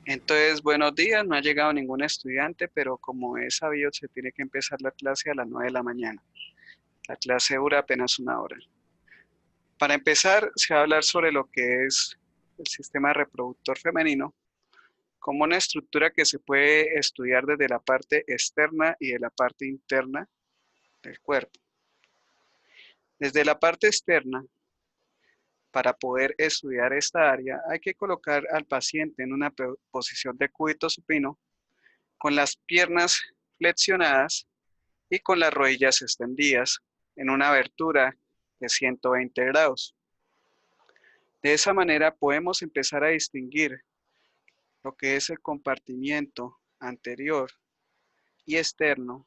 Entonces, buenos días, no ha llegado ningún estudiante, pero como es sabido, se tiene que empezar la clase a las 9 de la mañana. La clase dura apenas una hora. Para empezar, se va a hablar sobre lo que es el sistema reproductor femenino, como una estructura que se puede estudiar desde la parte externa y de la parte interna del cuerpo. Desde la parte externa, para poder estudiar esta área, hay que colocar al paciente en una posición de cúbito supino, con las piernas flexionadas y con las rodillas extendidas en una abertura de 120 grados. De esa manera podemos empezar a distinguir lo que es el compartimiento anterior y externo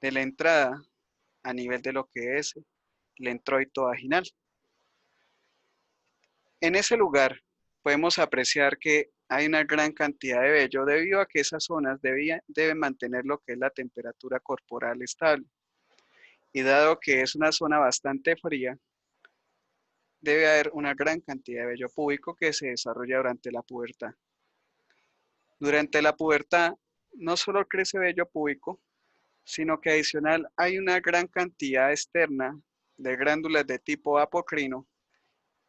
de la entrada a nivel de lo que es el introito vaginal. En ese lugar podemos apreciar que hay una gran cantidad de vello debido a que esas zonas deben mantener lo que es la temperatura corporal estable. Y dado que es una zona bastante fría, debe haber una gran cantidad de vello púbico que se desarrolla durante la pubertad. Durante la pubertad no solo crece vello púbico, sino que adicional hay una gran cantidad externa de glándulas de tipo apocrino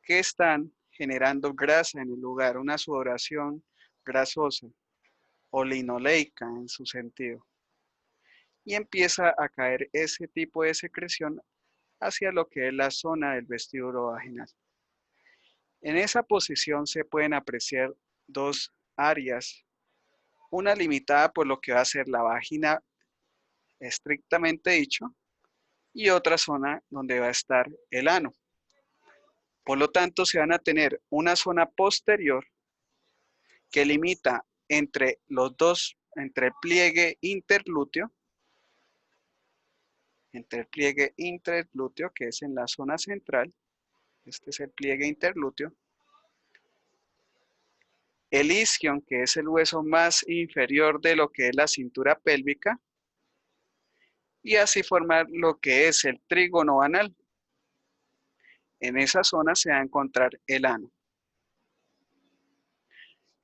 que están generando grasa en el lugar, una sudoración grasosa o linoleica en su sentido. Y empieza a caer ese tipo de secreción hacia lo que es la zona del vestíbulo vaginal. En esa posición se pueden apreciar dos áreas, una limitada por lo que va a ser la vagina estrictamente dicho y otra zona donde va a estar el ano. Por lo tanto, se van a tener una zona posterior que limita entre los dos, entre el pliegue interglúteo, que es en la zona central, este es el pliegue interglúteo, el isquion, que es el hueso más inferior de lo que es la cintura pélvica, y así formar lo que es el trígono anal. En esa zona se va a encontrar el ano.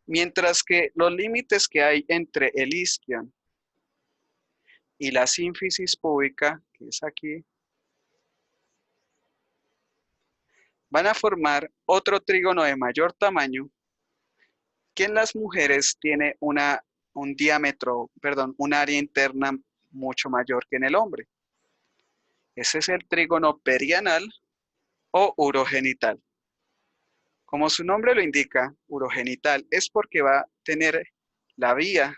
Mientras que los límites que hay entre el isquion y la sínfisis púbica, que es aquí, van a formar otro trígono de mayor tamaño que en las mujeres tiene un diámetro, perdón, un área interna mucho mayor que en el hombre. Ese es el trígono perianal o urogenital. Como su nombre lo indica, urogenital es porque va a tener la vía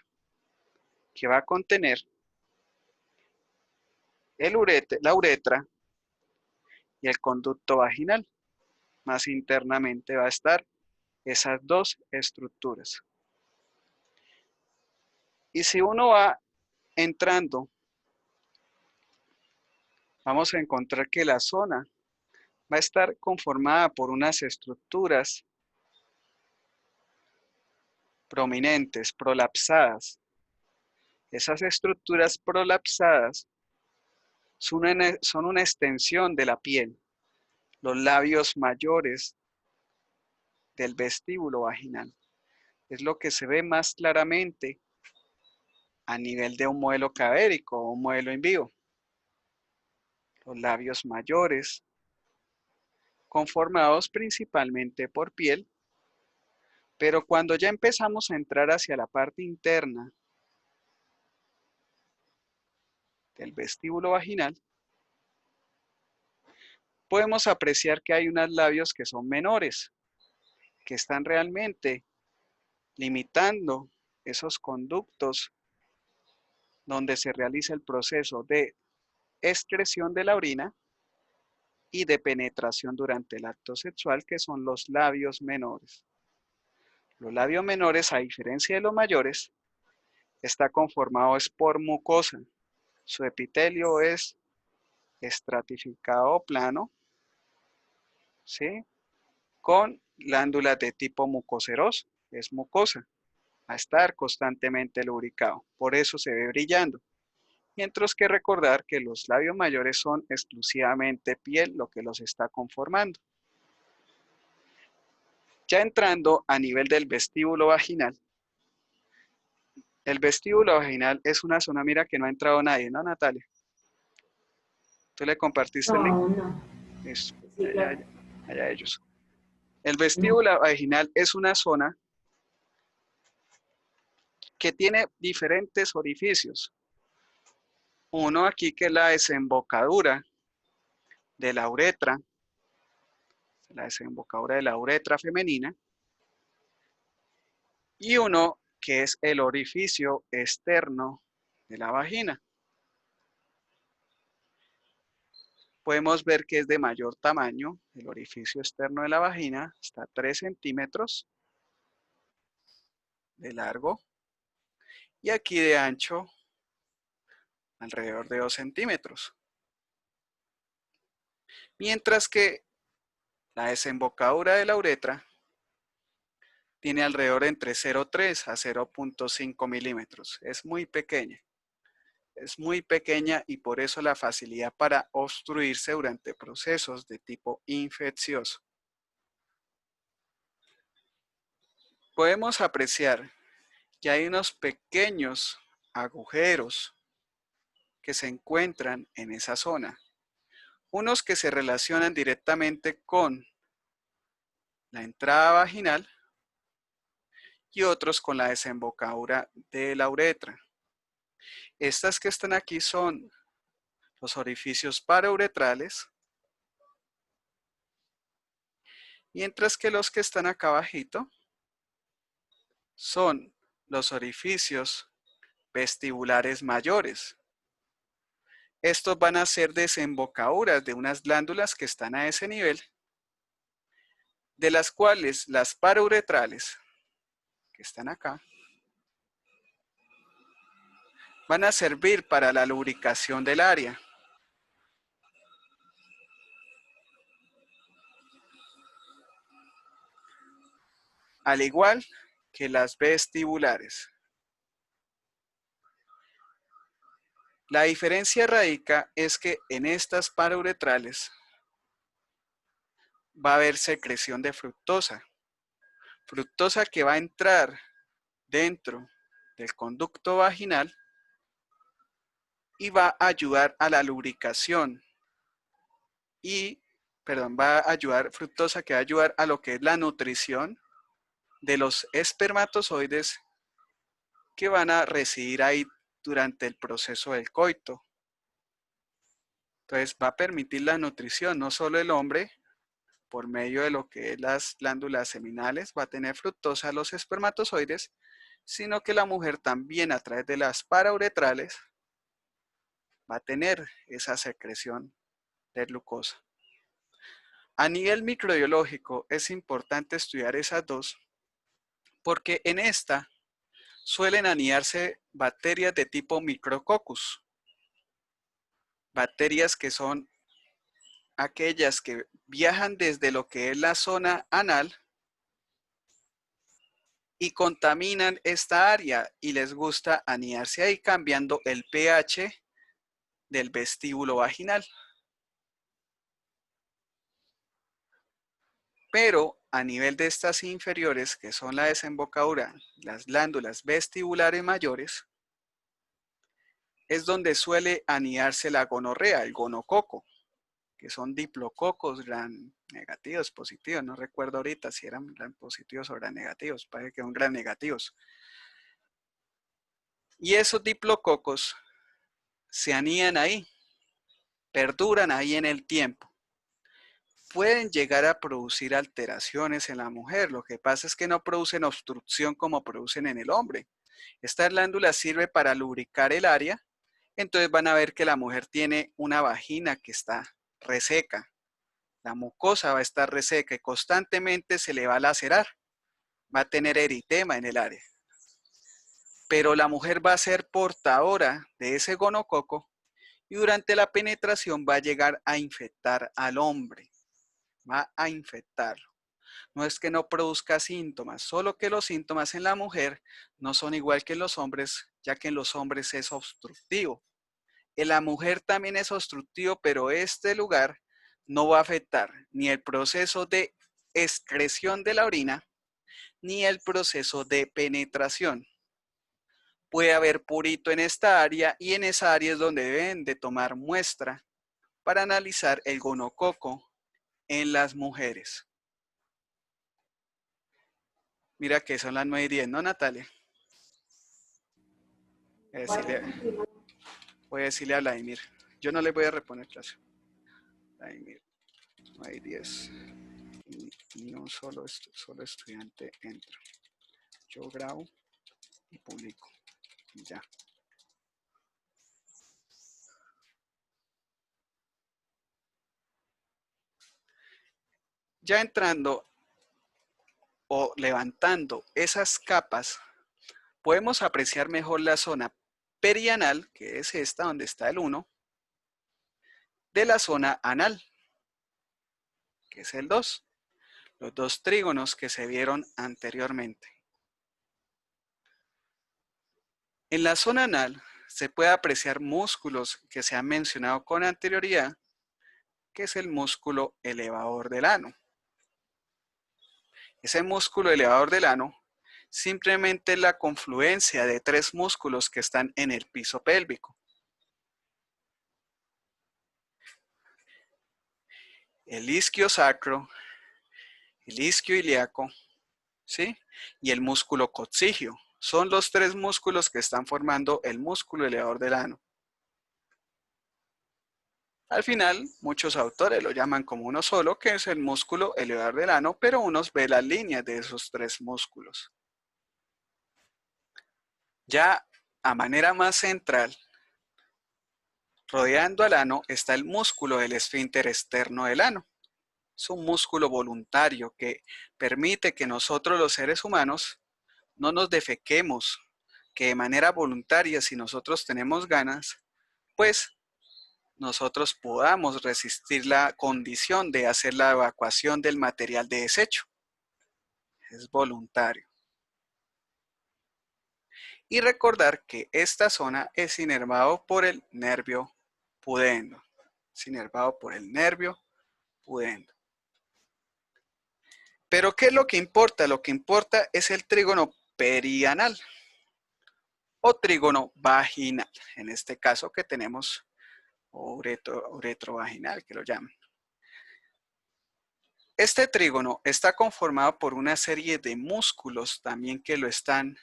que va a contener la uretra y el conducto vaginal. Más internamente va a estar esas dos estructuras. Y si uno va entrando, vamos a encontrar que la zona va a estar conformada por unas estructuras prominentes, prolapsadas. Esas estructuras prolapsadas son una extensión de la piel, los labios mayores del vestíbulo vaginal. Es lo que se ve más claramente a nivel de un modelo cadérico o un modelo en vivo. Los labios mayores, conformados principalmente por piel, pero cuando ya empezamos a entrar hacia la parte interna del vestíbulo vaginal, podemos apreciar que hay unos labios que son menores, que están realmente limitando esos conductos donde se realiza el proceso de excreción de la orina y de penetración durante el acto sexual, que son los labios menores. Los labios menores, a diferencia de los mayores, está conformado por mucosa. Su epitelio es estratificado o plano, ¿sí? Con glándulas de tipo mucoceroso, es mucosa, a estar constantemente lubricado. Por eso se ve brillando. Mientras que recordar que los labios mayores son exclusivamente piel lo que los está conformando. Ya entrando a nivel del vestíbulo vaginal, el vestíbulo vaginal es una zona, mira que no ha entrado nadie, ¿no, Natalia? ¿Tú le compartiste No, el link? aún no. Listo, Sí, claro. allá ellos. El No. vestíbulo vaginal es una zona que tiene diferentes orificios. Uno aquí que es la desembocadura de la desembocadura de la uretra femenina, y uno que es el orificio externo de la vagina. Podemos ver que es de mayor tamaño, el orificio externo de la vagina, está 3 centímetros de largo y aquí de ancho alrededor de 2 centímetros. Mientras que la desembocadura de la uretra tiene alrededor entre 0,3 a 0,5 milímetros. Es muy pequeña y por eso la facilidad para obstruirse durante procesos de tipo infeccioso. Podemos apreciar que hay unos pequeños agujeros que se encuentran en esa zona. Unos que se relacionan directamente con la entrada vaginal y otros con la desembocadura de la uretra. Estas que están aquí son los orificios parauretrales, mientras que los que están acá abajito son los orificios vestibulares mayores. Estos van a ser desembocaduras de unas glándulas que están a ese nivel, de las cuales las parauretrales, que están acá, van a servir para la lubricación del área. Al igual que las vestibulares. La diferencia radica es que en estas parauretrales va a haber secreción de fructosa. Fructosa que va a entrar dentro del conducto vaginal y va a ayudar a la lubricación va a ayudar, fructosa que va a ayudar a lo que es la nutrición de los espermatozoides que van a residir ahí durante el proceso del coito. Entonces va a permitir la nutrición, no solo el hombre, por medio de lo que es las glándulas seminales, va a tener fructosa los espermatozoides, sino que la mujer también a través de las parauretrales va a tener esa secreción de glucosa. A nivel microbiológico es importante estudiar esas dos porque en esta suelen anidarse bacterias de tipo Micrococcus, bacterias que son aquellas que viajan desde lo que es la zona anal y contaminan esta área y les gusta anidarse ahí cambiando el pH del vestíbulo vaginal. Pero a nivel de estas inferiores, que son la desembocadura, las glándulas vestibulares mayores, es donde suele anidarse la gonorrea, el gonococo, que son diplococos gran negativos, positivos, no recuerdo ahorita si eran gran positivos o gran negativos, parece que son gran negativos. Y esos diplococos se anidan ahí, perduran ahí en el tiempo. Pueden llegar a producir alteraciones en la mujer, lo que pasa es que no producen obstrucción como producen en el hombre. Esta glándula sirve para lubricar el área, entonces van a ver que la mujer tiene una vagina que está reseca, la mucosa va a estar reseca y constantemente se le va a lacerar, va a tener eritema en el área. Pero la mujer va a ser portadora de ese gonococo y durante la penetración va a llegar a infectar al hombre, va a infectarlo. No es que no produzca síntomas, solo que los síntomas en la mujer no son igual que en los hombres, ya que en los hombres es obstructivo. En la mujer también es obstructivo, pero este lugar no va a afectar ni el proceso de excreción de la orina ni el proceso de penetración. Puede haber purito en esta área y en esa área es donde deben de tomar muestra para analizar el gonococo en las mujeres. Mira que son las 9:10, ¿no, Natalia? Voy a decirle a Vladimir. Yo no le voy a reponer clase. Vladimir, 9:10. Ni un solo estudiante entra. Yo grabo y publico. Y ya. Ya entrando o levantando esas capas, podemos apreciar mejor la zona perianal, que es esta donde está el 1, de la zona anal, que es el 2. Los dos trígonos que se vieron anteriormente. En la zona anal se puede apreciar músculos que se han mencionado con anterioridad, que es el músculo elevador del ano. Ese músculo elevador del ano simplemente es la confluencia de 3 músculos que están en el piso pélvico. El isquio sacro, el isquio ilíaco, ¿sí? Y el músculo coccigio. Son los 3 músculos que están formando el músculo elevador del ano. Al final, muchos autores lo llaman como uno solo, que es el músculo elevador del ano, pero unos ven las líneas de esos 3 músculos. Ya a manera más central, rodeando al ano, está el músculo del esfínter externo del ano. Es un músculo voluntario que permite que nosotros los seres humanos no nos defequemos, que de manera voluntaria, si nosotros tenemos ganas, pues nosotros podamos resistir la condición de hacer la evacuación del material de desecho. Es voluntario. Y recordar que esta zona es inervado por el nervio pudendo. Es inervado por el nervio pudendo. Pero ¿qué es lo que importa? Lo que importa es el trígono perianal o trígono vaginal. En este caso que tenemos uretrovaginal, que lo llaman. Este trígono está conformado por una serie de músculos también que lo están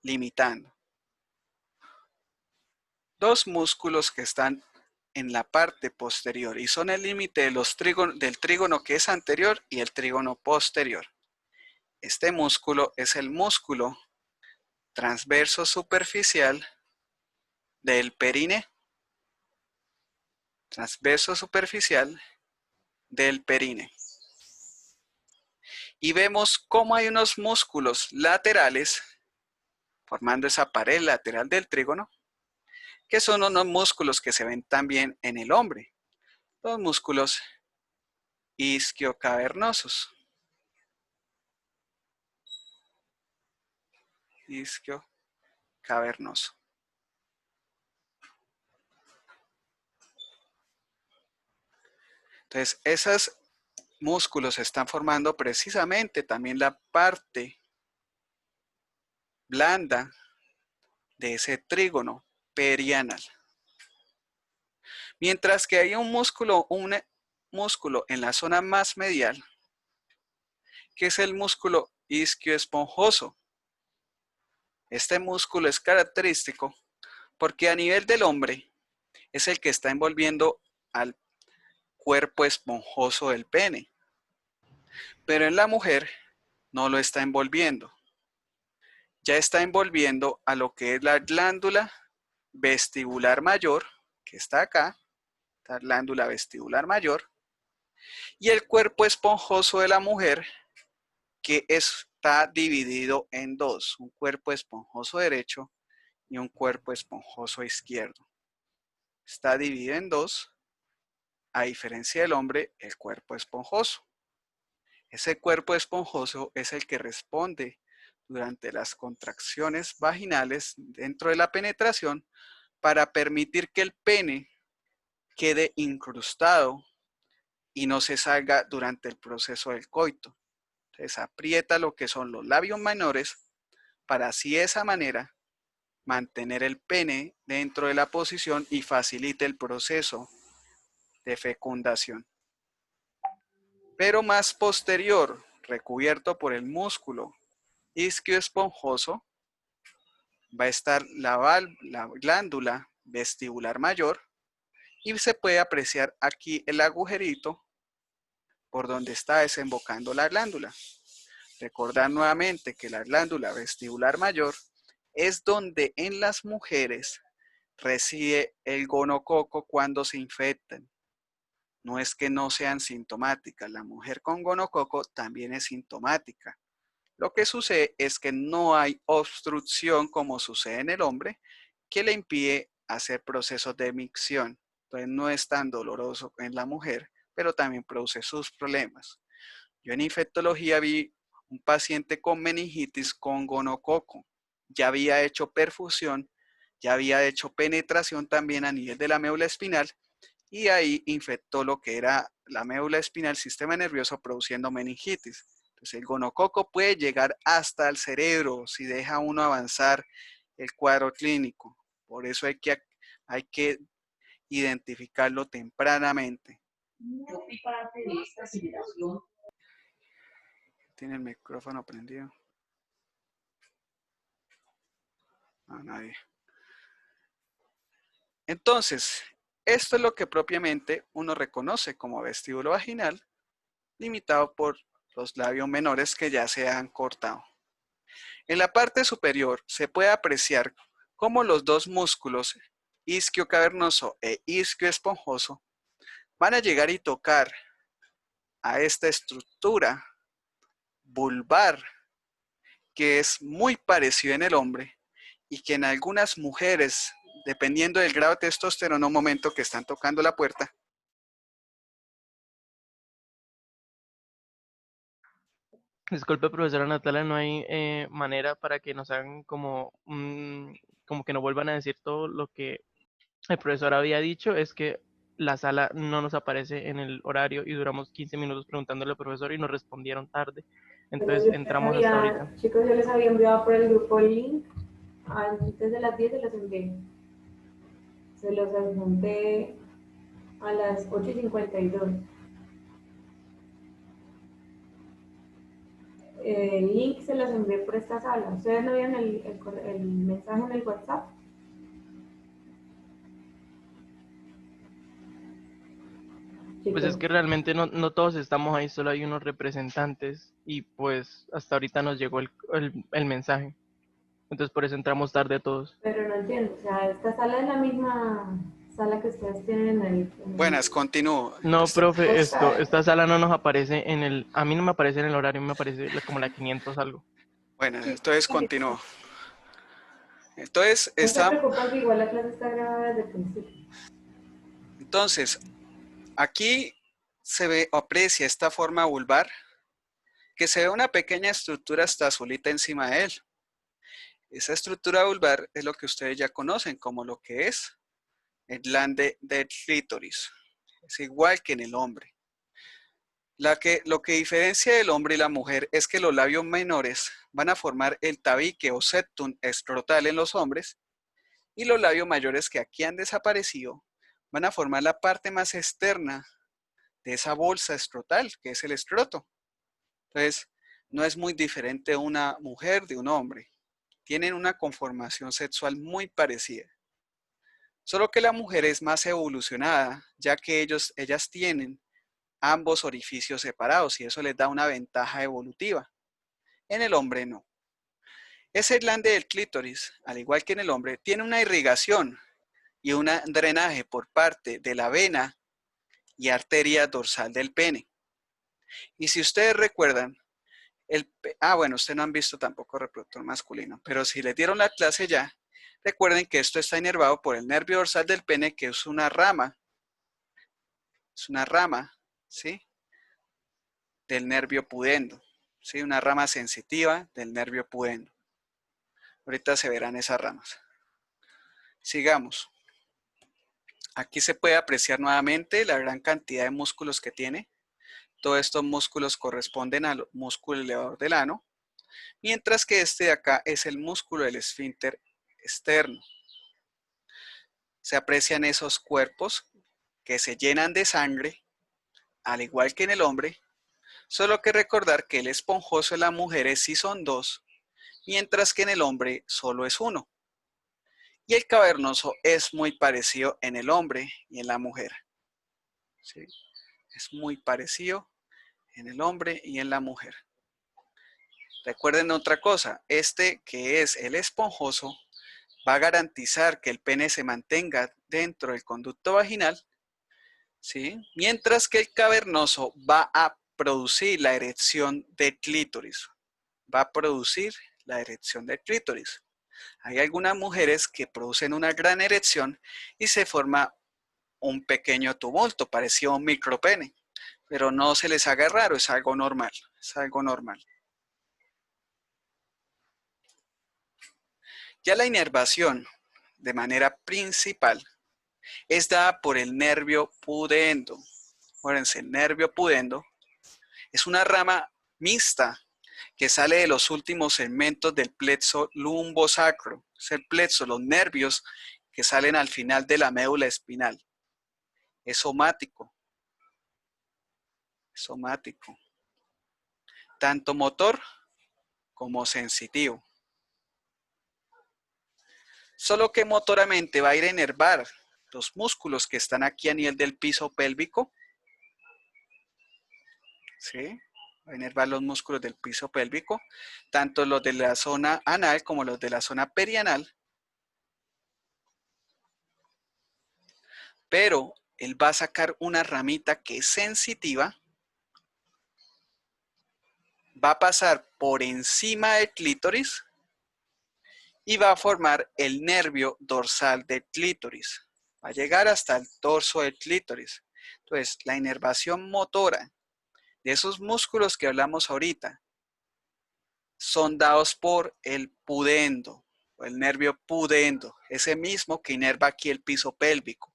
limitando. 2 músculos que están en la parte posterior y son el límite de del trígono que es anterior y el trígono posterior. Este músculo es el músculo transverso superficial del perine. Transverso superficial del perine. Y vemos cómo hay unos músculos laterales formando esa pared lateral del trígono, que son unos músculos que se ven también en el hombre, los músculos isquiocavernosos. Isquiocavernoso. Entonces, esos músculos están formando precisamente también la parte blanda de ese trígono perianal. Mientras que hay un músculo en la zona más medial, que es el músculo isquioesponjoso. Este músculo es característico porque a nivel del hombre es el que está envolviendo al cuerpo esponjoso del pene, pero en la mujer no lo está envolviendo. Ya está envolviendo a lo que es la glándula vestibular mayor, que está acá, la glándula vestibular mayor, y el cuerpo esponjoso de la mujer, que está dividido en 2, un cuerpo esponjoso derecho y un cuerpo esponjoso izquierdo. Está dividido en 2, a diferencia del hombre, el cuerpo esponjoso. Ese cuerpo esponjoso es el que responde durante las contracciones vaginales dentro de la penetración para permitir que el pene quede incrustado y no se salga durante el proceso del coito. Entonces aprieta lo que son los labios menores para así de esa manera mantener el pene dentro de la posición y facilite el proceso de fecundación. Pero más posterior, recubierto por el músculo isquioesponjoso, va a estar la glándula vestibular mayor y se puede apreciar aquí el agujerito por donde está desembocando la glándula. Recordar nuevamente que la glándula vestibular mayor es donde en las mujeres reside el gonococo cuando se infectan. No es que no sean sintomáticas, la mujer con gonococo también es sintomática. Lo que sucede es que no hay obstrucción como sucede en el hombre que le impide hacer procesos de micción. Entonces no es tan doloroso en la mujer, pero también produce sus problemas. Yo en infectología vi un paciente con meningitis con gonococo. Ya había hecho perfusión, ya había hecho penetración también a nivel de la médula espinal y ahí infectó lo que era la médula espinal, el sistema nervioso produciendo meningitis. Entonces el gonococo puede llegar hasta el cerebro si deja uno avanzar el cuadro clínico. Por eso hay que identificarlo tempranamente. Yo fui parte de esta aceleración. ¿Tiene el micrófono prendido? No, nadie. Entonces, esto es lo que propiamente uno reconoce como vestíbulo vaginal, limitado por los labios menores que ya se han cortado. En la parte superior se puede apreciar cómo los dos músculos isquiocavernoso e isquioesponjoso van a llegar y tocar a esta estructura vulvar que es muy parecida en el hombre y que en algunas mujeres, dependiendo del grado de testosterona, un momento que están tocando la puerta. Disculpe, profesora Natalia, no hay manera para que nos hagan como, como que nos vuelvan a decir todo lo que el profesor había dicho. Es que la sala no nos aparece en el horario y duramos 15 minutos preguntándole al profesor y nos respondieron tarde. Entonces entramos hasta ahorita. Chicos, yo les había enviado por el grupo el link. Antes de las 10 se los envié. Se los adjunté a las 8:52. El link se los envié por esta sala. ¿Ustedes no vieron el mensaje en el WhatsApp? Pues es Chicos, que realmente no todos estamos ahí, solo hay unos representantes y pues hasta ahorita nos llegó el mensaje. Entonces por eso entramos tarde todos. pero no entiendo. O sea, esta sala es la misma sala que ustedes tienen en el Buenas, continúo. No, profe, podcast. esta sala no nos aparece en a mí no me aparece en el horario, me aparece como la 500 algo. Bueno, entonces continúo. Entonces, No se preocupen que igual la clase está grabada desde el principio. entonces aquí se ve, aprecia esta forma vulvar, que se ve una pequeña estructura hasta azulita encima de él. Esa estructura vulvar es lo que ustedes ya conocen como lo que es el glande del clítoris. Es igual que en el hombre. Lo que diferencia del hombre y la mujer es que los labios menores van a formar el tabique o septum escrotal en los hombres y los labios mayores que aquí han desaparecido van a formar la parte más externa de esa bolsa escrotal que es el escroto. Entonces, no es muy diferente una mujer de un hombre. Tienen una conformación sexual muy parecida. Solo que la mujer es más evolucionada, ya que ellas tienen ambos orificios separados y eso les da una ventaja evolutiva. En el hombre no. Ese glande del clítoris, al igual que en el hombre, tiene una irrigación y un drenaje por parte de la vena y arteria dorsal del pene. Y si ustedes recuerdan, bueno, ustedes no han visto tampoco reproductor masculino, pero si les dieron la clase ya, recuerden que esto está inervado por el nervio dorsal del pene, que es una rama, ¿sí? Del nervio pudendo, ¿sí? Una rama sensitiva del nervio pudendo. Ahorita se verán esas ramas. Sigamos. Aquí se puede apreciar nuevamente la gran cantidad de músculos que tiene. Todos estos músculos corresponden al músculo elevador del ano, mientras que este de acá es el músculo del esfínter externo. Se aprecian esos cuerpos que se llenan de sangre, al igual que en el hombre, solo que recordar que el esponjoso en las mujeres sí son dos, mientras que en el hombre solo es uno. Y el cavernoso es muy parecido en el hombre y en la mujer. ¿Sí? Es muy parecido en el hombre y en la mujer. Recuerden otra cosa, este que es el esponjoso va a garantizar que el pene se mantenga dentro del conducto vaginal, ¿sí? Mientras que el cavernoso va a producir la erección de clítoris. Va a producir la erección de clítoris. Hay algunas mujeres que producen una gran erección y se forma un pequeño tumulto, parecido a un micropene, pero no se les haga raro, es algo normal, es algo normal. Ya la inervación, de manera principal, es dada por el nervio pudendo. Acuérdense, el nervio pudendo es una rama mixta que sale de los últimos segmentos del plexo lumbosacro. Es el plexo, los nervios que salen al final de la médula espinal. Es somático. Somático. Tanto motor como sensitivo. Solo que motoramente va a ir a inervar los músculos que están aquí a nivel del piso pélvico. ¿Sí? Va a inervar los músculos del piso pélvico, tanto los de la zona anal como los de la zona perianal. Pero él va a sacar una ramita que es sensitiva, va a pasar por encima del clítoris y va a formar el nervio dorsal del clítoris. Va a llegar hasta el dorso del clítoris. Entonces, la inervación motora de esos músculos que hablamos ahorita son dados por el pudendo, o el nervio pudendo, ese mismo que inerva aquí el piso pélvico.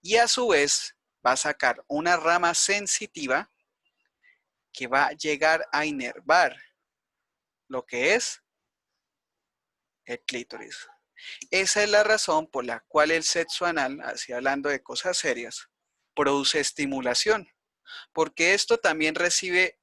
Y a su vez va a sacar una rama sensitiva que va a llegar a inervar lo que es el clítoris. Esa es la razón por la cual el sexo anal, así hablando de cosas serias, produce estimulación, porque esto también recibe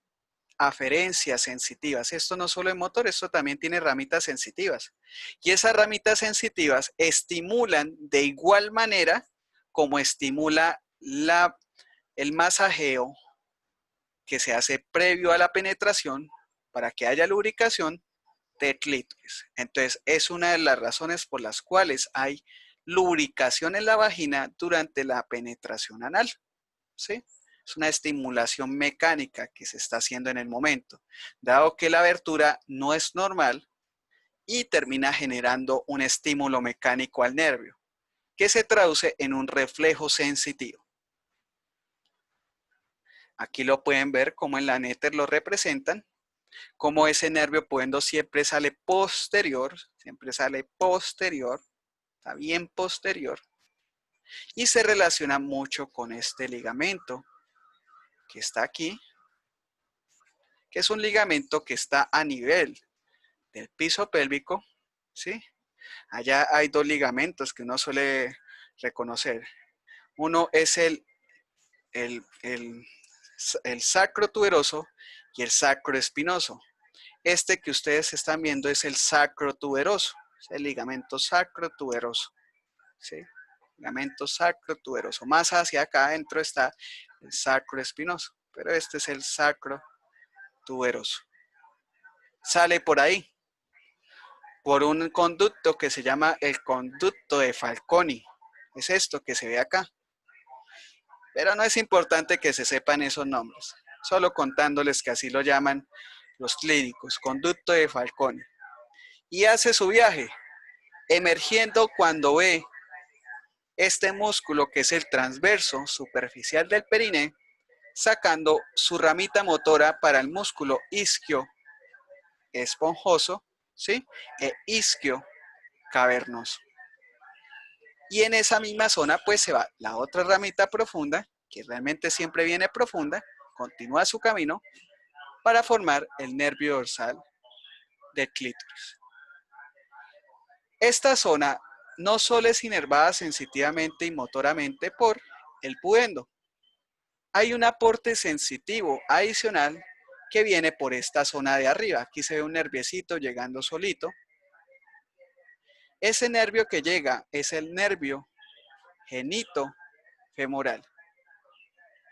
aferencias sensitivas. Esto no solo es motor, esto también tiene ramitas sensitivas. Y esas ramitas sensitivas estimulan de igual manera como estimula el masajeo que se hace previo a la penetración para que haya lubricación de clítoris. Entonces, es una de las razones por las cuales hay lubricación en la vagina durante la penetración anal. ¿Sí? Es una estimulación mecánica que se está haciendo en el momento, dado que la abertura no es normal y termina generando un estímulo mecánico al nervio, que se traduce en un reflejo sensitivo. Aquí lo pueden ver como en la néter lo representan, como ese nervio pudendo siempre sale posterior, está bien posterior, y se relaciona mucho con este ligamento que está aquí, que es un ligamento que está a nivel del piso pélvico, ¿sí? Allá hay dos ligamentos que uno suele reconocer. Uno es el, el sacro tuberoso y el sacro espinoso. Este que ustedes están viendo es el sacro tuberoso, es el ligamento sacro tuberoso, ¿sí? Ligamento sacro tuberoso. Más hacia acá adentro está el sacro espinoso, pero este es el sacro tuberoso. Sale por ahí, por un conducto que se llama el conducto de Falconi. Es esto que se ve acá. Pero no es importante que se sepan esos nombres, solo contándoles que así lo llaman los clínicos, conducto de Falconi. Y hace su viaje, emergiendo cuando ve este músculo que es el transverso superficial del periné, sacando su ramita motora para el músculo isquio esponjoso, ¿sí? E isquio cavernoso. Y en esa misma zona pues se va la otra ramita profunda, que realmente siempre viene profunda, continúa su camino para formar el nervio dorsal del clítoris. Esta zona no solo es inervada sensitivamente y motoramente por el pudendo. Hay un aporte sensitivo adicional que viene por esta zona de arriba. Aquí se ve un nerviecito llegando solito. Ese nervio que llega es el nervio genitofemoral.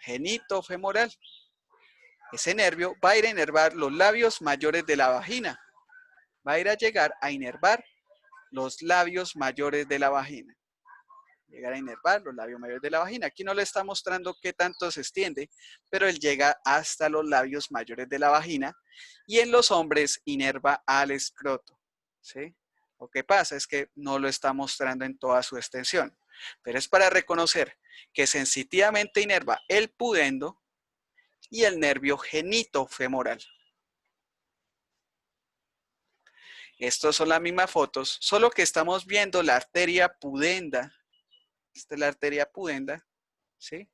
Genitofemoral. Ese nervio va a ir a inervar los labios mayores de la vagina. Va a ir a llegar a inervar los labios mayores de la vagina. Llegar a inervar los labios mayores de la vagina. Aquí no le está mostrando qué tanto se extiende, pero él llega hasta los labios mayores de la vagina y en los hombres inerva al escroto. ¿Sí? Lo que pasa es que no lo está mostrando en toda su extensión, pero es para reconocer que sensitivamente inerva el pudendo y el nervio genitofemoral. Estas son las mismas fotos, solo que estamos viendo la arteria pudenda. Esta es la arteria pudenda, ¿sí?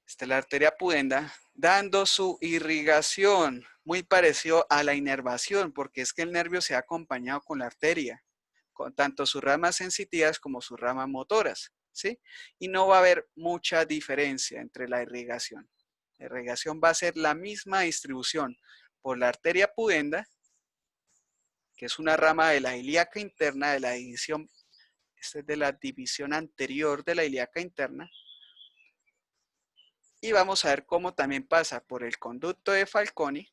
Esta es la arteria pudenda dando su irrigación, muy parecido a la inervación, porque es que el nervio se ha acompañado con la arteria, con tanto sus ramas sensitivas como sus ramas motoras, ¿sí? Y no va a haber mucha diferencia entre la irrigación. La irrigación va a ser la misma distribución por la arteria pudenda, que es una rama de la ilíaca interna de la división, esta es de la división anterior de la ilíaca interna, y vamos a ver cómo también pasa por el conducto de Falconi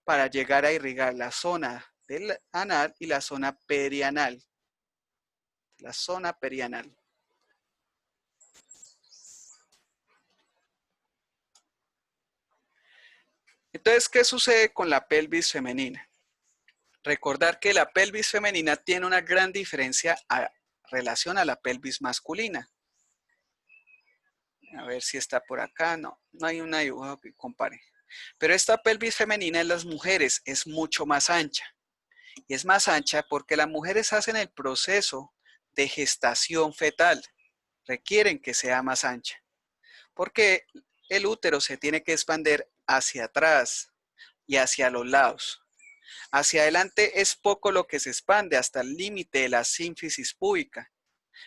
para llegar a irrigar la zona del anal y la zona perianal. La zona perianal. Entonces, ¿qué sucede con la pelvis femenina? Recordar que la pelvis femenina tiene una gran diferencia a relación a la pelvis masculina. A ver si está por acá. No, no hay una dibujo que compare. Pero esta pelvis femenina en las mujeres es mucho más ancha. Y es más ancha porque las mujeres hacen el proceso de gestación fetal. Requieren que sea más ancha. Porque el útero se tiene que expandir hacia atrás y hacia los lados. Hacia adelante es poco lo que se expande hasta el límite de la sínfisis púbica,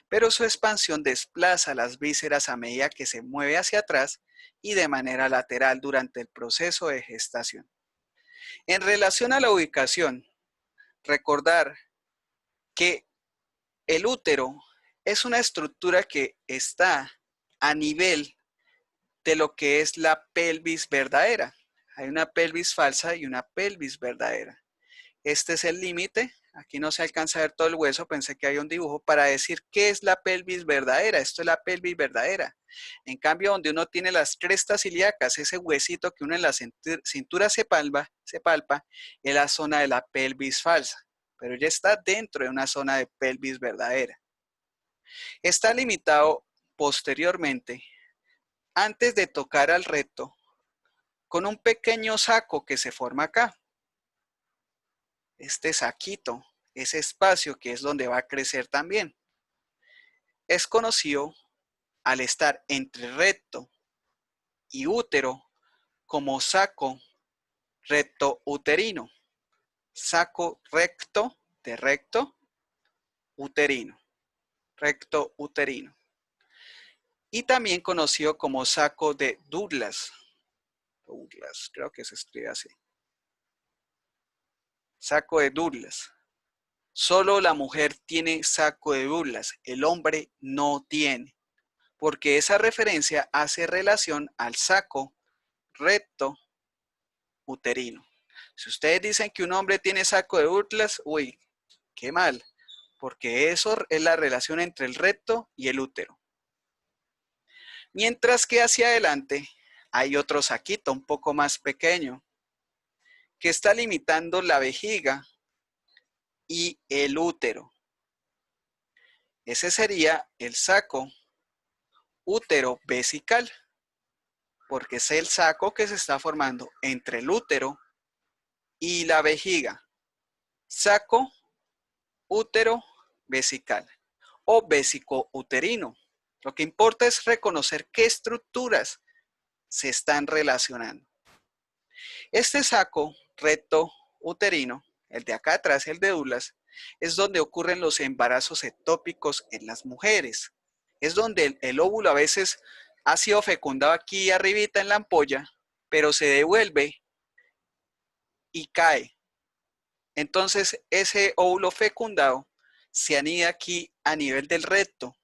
pero su expansión desplaza las vísceras a medida que se mueve hacia atrás y de manera lateral durante el proceso de gestación. En relación a la ubicación, recordar que el útero es una estructura que está a nivel de lo que es la pelvis verdadera. Hay una pelvis falsa y una pelvis verdadera. Este es el límite. Aquí no se alcanza a ver todo el hueso, pensé que había un dibujo para decir qué es la pelvis verdadera. Esto es la pelvis verdadera. En cambio, donde uno tiene las crestas ilíacas, ese huesito que uno en la cintura se palpa, es la zona de la pelvis falsa, pero ya está dentro de una zona de pelvis verdadera. Está limitado posteriormente, antes de tocar al recto, con un pequeño saco que se forma acá. Este saquito, ese espacio que es donde va a crecer también, es conocido al estar entre recto y útero como saco recto uterino. Saco recto de recto uterino. Recto uterino. Y también conocido como saco de Douglas. Douglas, creo que se escribe así. Saco de Douglas. Solo la mujer tiene saco de Douglas, el hombre no tiene, porque esa referencia hace relación al saco recto uterino. Si ustedes dicen que un hombre tiene saco de Douglas, uy, qué mal, porque eso es la relación entre el recto y el útero. Mientras que hacia adelante hay otro saquito un poco más pequeño que está limitando la vejiga y el útero. Ese sería el saco útero vesical, porque es el saco que se está formando entre el útero y la vejiga. Saco útero vesical o vesicouterino. Lo que importa es reconocer qué estructuras se están relacionando. Este saco recto uterino, el de acá atrás, el de Douglas, es donde ocurren los embarazos ectópicos en las mujeres. Es donde el óvulo a veces ha sido fecundado aquí arribita en la ampolla, pero se devuelve y cae. Entonces ese óvulo fecundado se anida aquí a nivel del recto.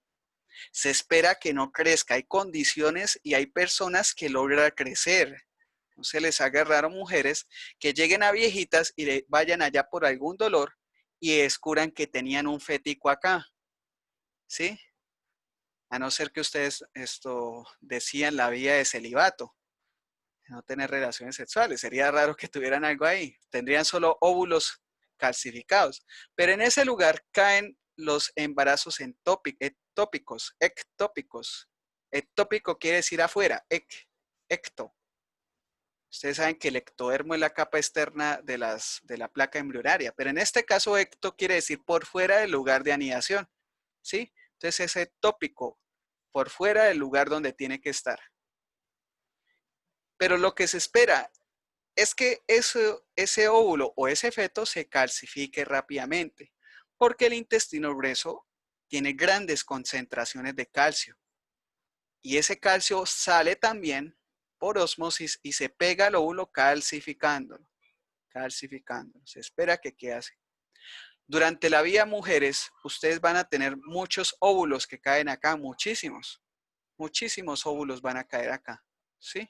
Se espera que no crezca. Hay condiciones y hay personas que logran crecer. No se les haga raro, mujeres, que lleguen a viejitas y vayan allá por algún dolor y descubran que tenían un fetico acá. ¿Sí? A no ser que ustedes decían la vía de celibato, no tener relaciones sexuales. Sería raro que tuvieran algo ahí. Tendrían solo óvulos calcificados. Pero en ese lugar caen los embarazos ectópicos. Ectópico quiere decir afuera, ecto. Ustedes saben que el ectodermo es la capa externa de la placa embrionaria, pero en este caso ecto quiere decir por fuera del lugar de anidación, ¿sí? Entonces es ectópico, por fuera del lugar donde tiene que estar. Pero lo que se espera es que ese óvulo o ese feto se calcifique rápidamente, porque el intestino grueso tiene grandes concentraciones de calcio. Y ese calcio sale también por ósmosis y se pega al óvulo calcificándolo. Se espera que quede así. Durante la vida, mujeres, ustedes van a tener muchos óvulos que caen acá, muchísimos óvulos van a caer acá, ¿sí?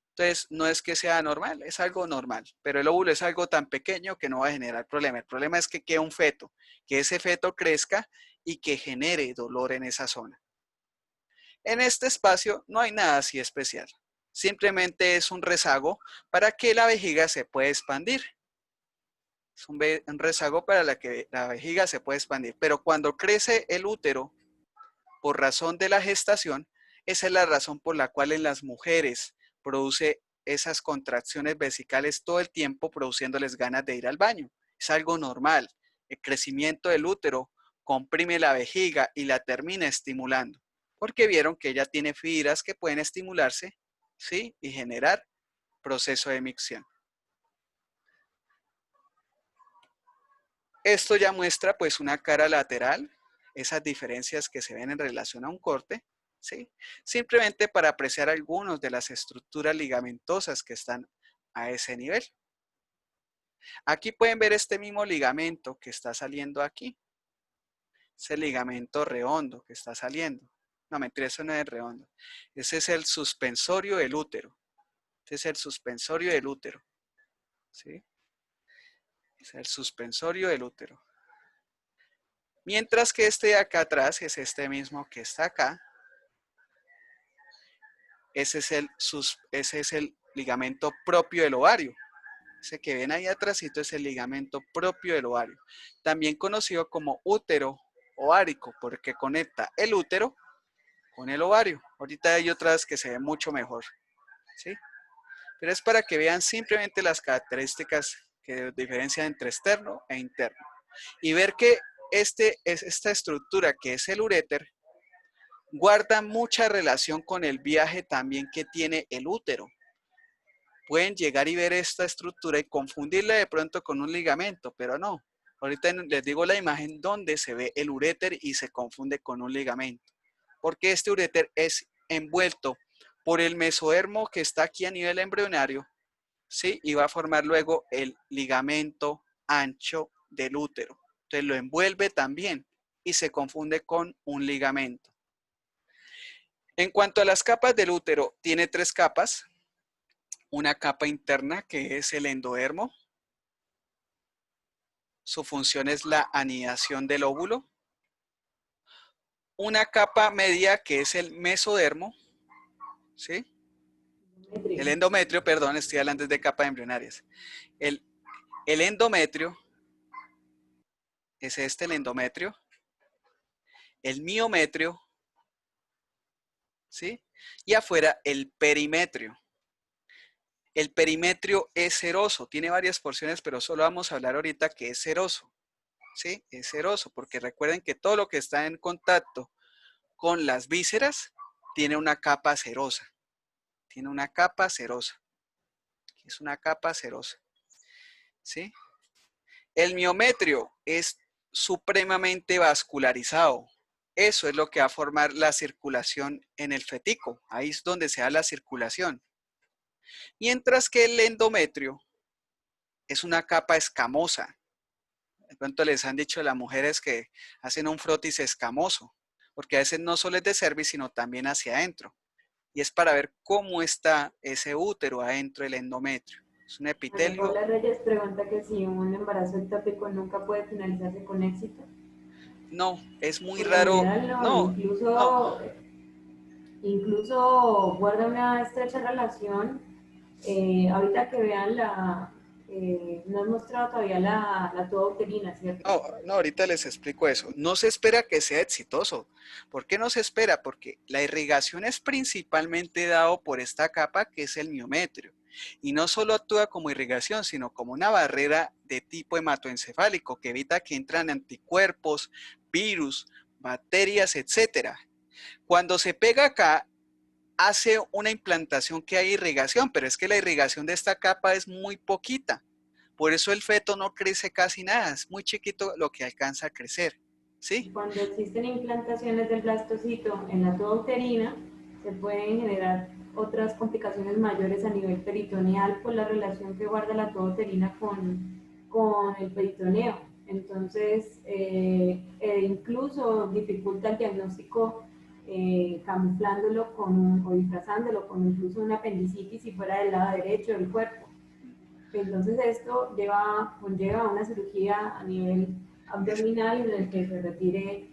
Entonces, no es que sea normal, es algo normal, pero el óvulo es algo tan pequeño que no va a generar problema. El problema es que quede un feto, que ese feto crezca y que genere dolor en esa zona. En este espacio no hay nada así especial. Simplemente es un rezago para que la vejiga se pueda expandir. Es un rezago para que la vejiga se pueda expandir. Pero cuando crece el útero, por razón de la gestación, esa es la razón por la cual en las mujeres produce esas contracciones vesicales todo el tiempo, produciéndoles ganas de ir al baño. Es algo normal. El crecimiento del útero comprime la vejiga y la termina estimulando, porque vieron que ella tiene fibras que pueden estimularse, ¿sí? Y generar proceso de micción. Esto ya muestra pues una cara lateral, esas diferencias que se ven en relación a un corte, ¿sí? Simplemente para apreciar algunas de las estructuras ligamentosas que están a ese nivel. Aquí pueden ver este mismo ligamento que está saliendo aquí. Ese ligamento redondo que está saliendo. No, mentira, eso no es redondo. Ese es el suspensorio del útero. Este es el suspensorio del útero. ¿Sí? Es el suspensorio del útero. Mientras que este de acá atrás es este mismo que está acá. Ese es el ligamento propio del ovario. Ese que ven ahí atrásito es el ligamento propio del ovario. También conocido como útero ovárico, porque conecta el útero con el ovario. Ahorita hay otras que se ven mucho mejor, ¿sí? Pero es para que vean simplemente las características que diferencian entre externo e interno. Y ver que esta estructura que es el uréter guarda mucha relación con el viaje también que tiene el útero. Pueden llegar y ver esta estructura y confundirla de pronto con un ligamento, pero no. Ahorita les digo la imagen donde se ve el uréter y se confunde con un ligamento. Porque este uréter es envuelto por el mesodermo que está aquí a nivel embrionario, ¿sí? Y va a formar luego el ligamento ancho del útero. Entonces lo envuelve también y se confunde con un ligamento. En cuanto a las capas del útero, tiene 3 capas. Una capa interna que es el endodermo. Su función es la anidación del óvulo. Una capa media que es el mesodermo. ¿Sí? El endometrio, perdón, estoy hablando de capas embrionarias. El endometrio es el endometrio. El miometrio. ¿Sí? Y afuera el perimetrio. El perimetrio es seroso, tiene varias porciones, pero solo vamos a hablar ahorita que es seroso. ¿sí? Es seroso, porque recuerden que todo lo que está en contacto con las vísceras tiene una capa serosa. Tiene una capa serosa. Es una capa serosa, ¿sí? El miometrio es supremamente vascularizado. Eso es lo que va a formar la circulación en el fetico. Ahí es donde se da la circulación. Mientras que el endometrio es una capa escamosa. De pronto les han dicho a las mujeres que hacen un frotis escamoso, porque a veces no solo es de cervix, sino también hacia adentro. Y es para ver cómo está ese útero adentro del endometrio. Es un Ana epitelio. Paula Reyes pregunta que si un embarazo ectópico nunca puede finalizarse con éxito. No, es muy Por lo raro. general no, No, no. incluso guarda una estrecha relación. Ahorita que vean no he mostrado todavía la tuba uterina, ¿cierto? No, no, ahorita les explico eso. No se espera que sea exitoso. ¿Por qué no se espera? Porque la irrigación es principalmente dado por esta capa que es el miometrio. Y no solo actúa como irrigación, sino como una barrera de tipo hematoencefálico que evita que entran anticuerpos, virus, bacterias, etcétera. Cuando se pega acá, hace una implantación que hay irrigación, pero es que la irrigación de esta capa es muy poquita. Por eso el feto no crece casi nada, es muy chiquito lo que alcanza a crecer, ¿sí? Cuando existen implantaciones del blastocito en la tuba uterina, se pueden generar otras complicaciones mayores a nivel peritoneal por la relación que guarda la tuba uterina con el peritoneo. Entonces, incluso dificulta el diagnóstico camuflándolo o disfrazándolo con incluso una apendicitis si fuera del lado derecho del cuerpo. Entonces esto conlleva una cirugía a nivel abdominal en el que se retire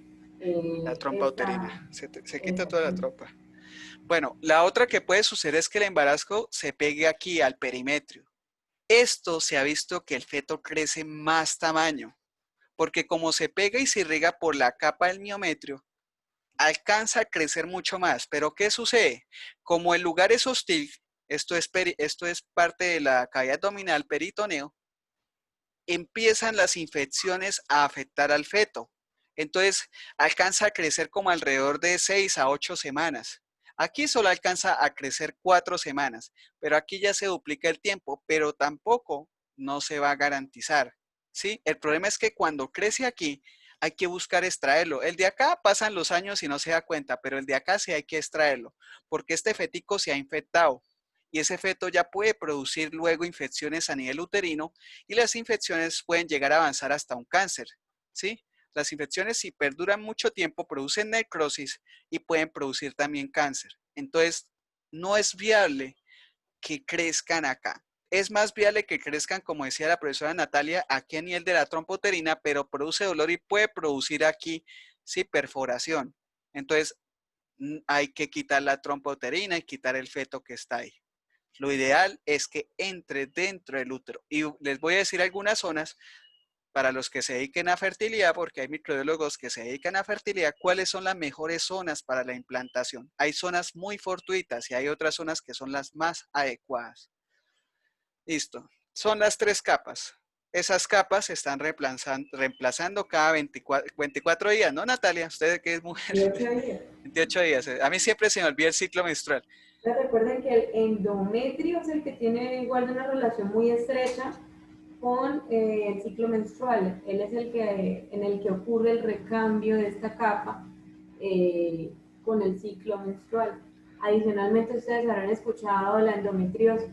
La trompa uterina, esta, se quita toda la exactamente. trompa. Bueno, la otra que puede suceder es que el embarazo se pegue aquí al perimetrio. Esto se ha visto que el feto crece más tamaño, porque como se pega y se irriga por la capa del miometrio, alcanza a crecer mucho más. Pero ¿qué sucede? Como el lugar es hostil, esto es parte de la cavidad abdominal peritoneo, empiezan las infecciones a afectar al feto. Entonces, alcanza a crecer como alrededor de 6 a 8 semanas. Aquí solo alcanza a crecer 4 semanas, pero aquí ya se duplica el tiempo, pero tampoco no se va a garantizar. ¿Sí? El problema es que cuando crece aquí, hay que buscar extraerlo. El de acá pasan los años y no se da cuenta, pero el de acá sí hay que extraerlo, porque este fetico se ha infectado y ese feto ya puede producir luego infecciones a nivel uterino y las infecciones pueden llegar a avanzar hasta un cáncer, ¿sí? Las infecciones, si perduran mucho tiempo, producen necrosis y pueden producir también cáncer. Entonces, no es viable que crezcan acá. Es más viable que crezcan, como decía la profesora Natalia, aquí a nivel de la trompa uterina, pero produce dolor y puede producir aquí, sí, perforación. Entonces, hay que quitar la trompa uterina y quitar el feto que está ahí. Lo ideal es que entre dentro del útero. Y les voy a decir algunas zonas para los que se dediquen a fertilidad, porque hay microbiólogos que se dedican a fertilidad, cuáles son las mejores zonas para la implantación. Hay zonas muy fortuitas y hay otras zonas que son las más adecuadas. Listo. Son las 3 capas. Esas capas se están reemplazando cada 24 días, ¿no, Natalia? Usted que es mujer, 18 días. 28 días. A mí siempre se me olvida el ciclo menstrual. Entonces recuerden que el endometrio es el que tiene igual una relación muy estrecha con el ciclo menstrual. Él es en el que ocurre el recambio de esta capa eh, con el ciclo menstrual. Adicionalmente, ustedes habrán escuchado la endometriosis,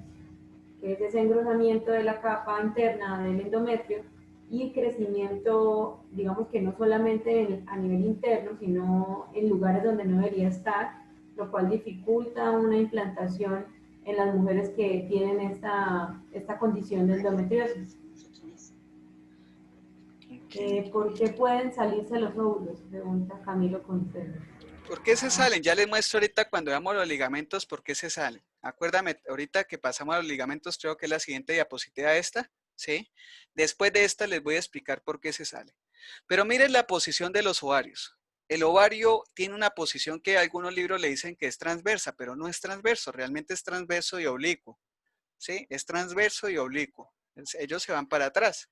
que es ese engrosamiento de la capa interna del endometrio y crecimiento, digamos que no solamente a nivel interno, sino en lugares donde no debería estar, lo cual dificulta una implantación en las mujeres que tienen esta condición de endometriosis. Okay. ¿Por qué pueden salirse los óvulos? Pregunta Camilo Contreras. ¿Por qué se salen? Ya les muestro ahorita cuando veamos los ligamentos por qué se salen. Acuérdame, ahorita que pasamos a los ligamentos, creo que es la siguiente diapositiva esta, ¿sí? Después de esta les voy a explicar por qué se sale. Pero miren la posición de los ovarios. El ovario tiene una posición que algunos libros le dicen que es transversa, pero no es transverso, realmente es transverso y oblicuo, ¿sí? Es transverso y oblicuo. Ellos se van para atrás.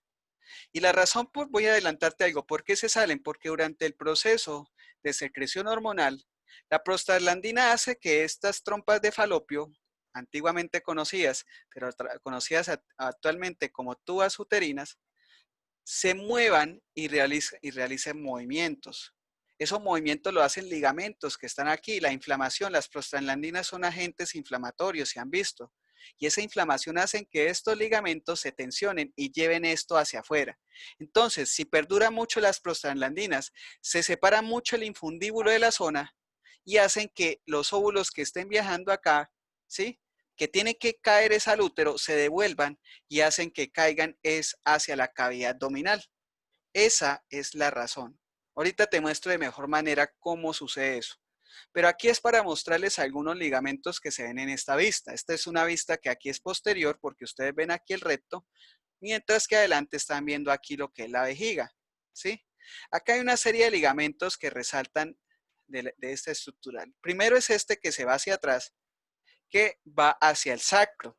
Y la razón, voy a adelantarte algo, ¿por qué se salen? Porque durante el proceso de secreción hormonal, la prostaglandina hace que estas trompas de falopio, antiguamente conocidas, pero conocidas actualmente como tubas uterinas, se muevan y realicen movimientos. Esos movimientos lo hacen ligamentos que están aquí. La inflamación, las prostaglandinas son agentes inflamatorios, se han visto. Y esa inflamación hace que estos ligamentos se tensionen y lleven esto hacia afuera. Entonces, si perduran mucho las prostaglandinas, se separa mucho el infundíbulo de la zona y hacen que los óvulos que estén viajando acá, ¿sí?, que tienen que caer es al útero, se devuelvan y hacen que caigan es hacia la cavidad abdominal. Esa es la razón. Ahorita te muestro de mejor manera cómo sucede eso. Pero aquí es para mostrarles algunos ligamentos que se ven en esta vista. Esta es una vista que aquí es posterior porque ustedes ven aquí el recto, mientras que adelante están viendo aquí lo que es la vejiga, ¿sí? Acá hay una serie de ligamentos que resaltan de esta estructural. Primero es este que se va hacia atrás, que va hacia el sacro.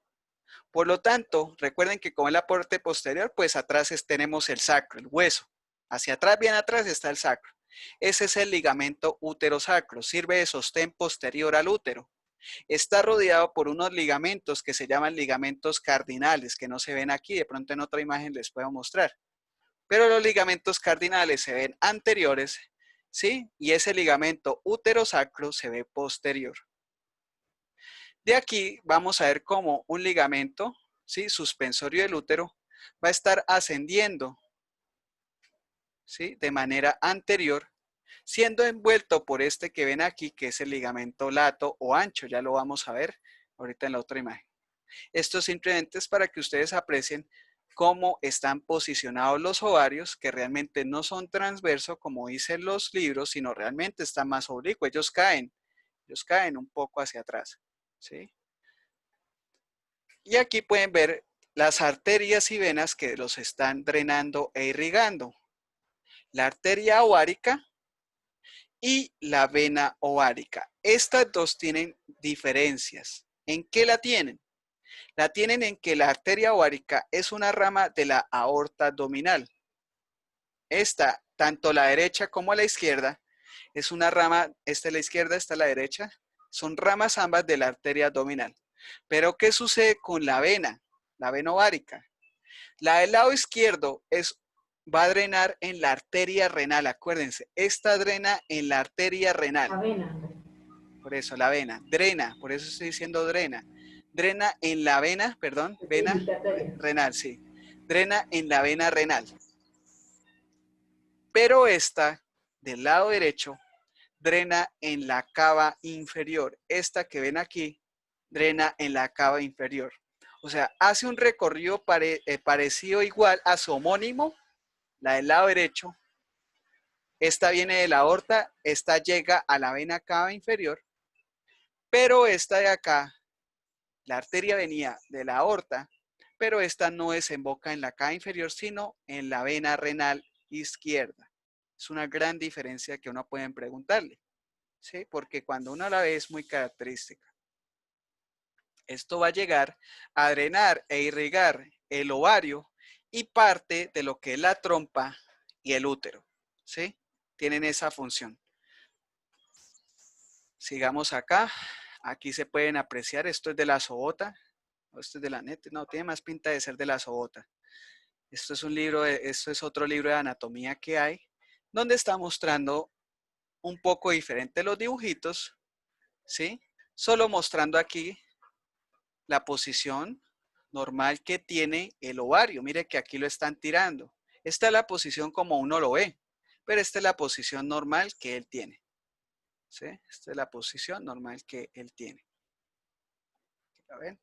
Por lo tanto, recuerden que con el aporte posterior, pues atrás tenemos el sacro, el hueso. Hacia atrás, bien atrás, está el sacro. Ese es el ligamento útero-sacro. Sirve de sostén posterior al útero. Está rodeado por unos ligamentos que se llaman ligamentos cardinales, que no se ven aquí. De pronto en otra imagen les puedo mostrar. Pero los ligamentos cardinales se ven anteriores, ¿sí? Y ese ligamento útero-sacro se ve posterior. De aquí vamos a ver cómo un ligamento, ¿sí?, suspensorio del útero va a estar ascendiendo, ¿sí?, de manera anterior, siendo envuelto por este que ven aquí, que es el ligamento lato o ancho. Ya lo vamos a ver ahorita en la otra imagen. Esto simplemente es para que ustedes aprecien cómo están posicionados los ovarios, que realmente no son transversos como dicen los libros, sino realmente están más oblicuos. Ellos caen un poco hacia atrás, ¿sí? Y aquí pueden ver las arterias y venas que los están drenando e irrigando. La arteria ovárica y la vena ovárica. Estas dos tienen diferencias. ¿En qué la tienen? La tienen en que la arteria ovárica es una rama de la aorta abdominal. Esta, tanto la derecha como la izquierda, es una rama, esta es la izquierda, esta es la derecha, son ramas ambas de la arteria abdominal. Pero ¿qué sucede con la vena? La vena ovárica. La del lado izquierdo va a drenar en la arteria renal, acuérdense, esta drena en la arteria renal. La vena. Por eso, la vena, drena, por eso estoy diciendo drena. Drena en la vena, perdón, vena renal, sí. Drena en la vena renal. Pero esta, del lado derecho, drena en la cava inferior. Esta que ven aquí, drena en la cava inferior. O sea, hace un recorrido parecido igual a su homónimo, la del lado derecho. Esta viene de la aorta, esta llega a la vena cava inferior, pero esta de acá, la arteria venía de la aorta, pero esta no desemboca en la cava inferior, sino en la vena renal izquierda. Es una gran diferencia que uno puede preguntarle, ¿sí? Porque cuando uno la ve es muy característica. Esto va a llegar a drenar e irrigar el ovario y parte de lo que es la trompa y el útero, ¿sí? Tienen esa función. Sigamos acá. Aquí se pueden apreciar, esto es de la sobota, esto es de la neta, no, tiene más pinta de ser de la sobota. Esto es un libro, esto es otro libro de anatomía que hay, donde está mostrando un poco diferente los dibujitos, ¿sí? Solo mostrando aquí la posición normal que tiene el ovario. Mire que aquí lo están tirando. Esta es la posición como uno lo ve, pero esta es la posición normal que él tiene. ¿Sí? Esta es la posición normal que él tiene. ¿La ven?